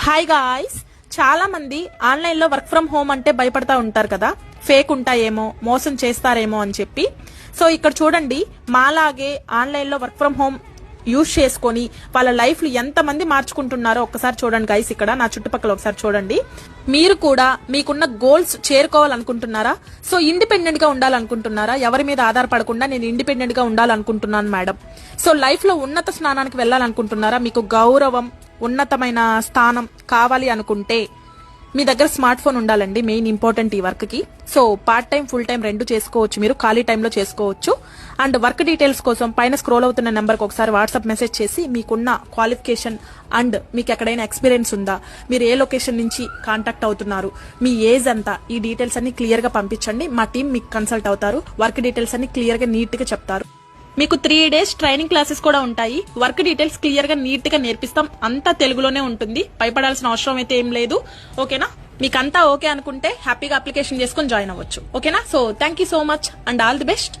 Hi guys, చాలా మంది online లో వర్క్ ఫ్రం హోమ్ అంటే భయపడతా ఉంటారు కదా, ఫేక్ ఉంటాయేమో, మోసం చేస్తారేమో అని చెప్పి. సో ఇక్కడ చూడండి, మాలాగే ఆన్లైన్ లో వర్క్ ఫ్రం హోమ్ యూజ్ చేసుకొని వాళ్ళ లైఫ్ లు ఎంత మంది మార్చుకుంటున్నారో ఒక్కసారి చూడండి గైస్. ఇక్కడ నా చుట్టుపక్కల ఒకసారి చూడండి. మీరు కూడా మీకున్న గోల్స్ చేరుకోవాలనుకుంటున్నారా? సో ఇండిపెండెంట్ గా ఉండాలనుకుంటున్నారా? ఎవరి మీద ఆధారపడకుండా నేను ఇండిపెండెంట్ గా ఉండాలనుకుంటున్నాను మేడం. సో లైఫ్ లో ఉన్నత స్థానానికి వెళ్ళాలనుకుంటున్నారా? మీకు గౌరవం, ఉన్నతమైన స్థానం కావాలి అనుకుంటే మీ దగ్గర స్మార్ట్ ఫోన్ ఉండాలండి, మెయిన్ ఇంపార్టెంట్ ఈ వర్క్ కి. So part time, full time రెండు చేసుకోవచ్చు, మీరు ఖాళీ టైంలో చేసుకోవచ్చు. అండ్ వర్క్ డీటెయిల్స్ కోసం పైన స్క్రోల్ అవుతున్న నెంబర్ కి ఒకసారి వాట్సాప్ మెసేజ్ చేసి మీకున్న క్వాలిఫికేషన్ అండ్ మీకు ఎక్కడైనా ఎక్స్పీరియన్స్ ఉందా, మీరు ఏ లొకేషన్ నుంచి కాంటాక్ట్ అవుతున్నారు, మీ ఏజ్ అంతా, ఈ డీటెయిల్స్ అన్ని క్లియర్ గా పంపించండి. మా టీం మీకు కన్సల్ట్ అవుతారు, వర్క్ డీటెయిల్స్ అన్ని క్లియర్ గా నీట్ గా చెప్తారు. మీకు 3 days ట్రైనింగ్ క్లాసెస్ కూడా ఉంటాయి. వర్క్ డీటెయిల్స్ క్లియర్ గా నీట్ గా నేర్పిస్తాం. అంతా తెలుగులోనే ఉంటుంది, భయపడాల్సిన అవసరం అయితే ఏం లేదు. ఓకేనా? మీకు అంతా ఓకే అనుకుంటే హ్యాపీగా అప్లికేషన్ చేసుకుని జాయిన్ అవ్వచ్చు. ఓకేనా? So thank you so much and all the best.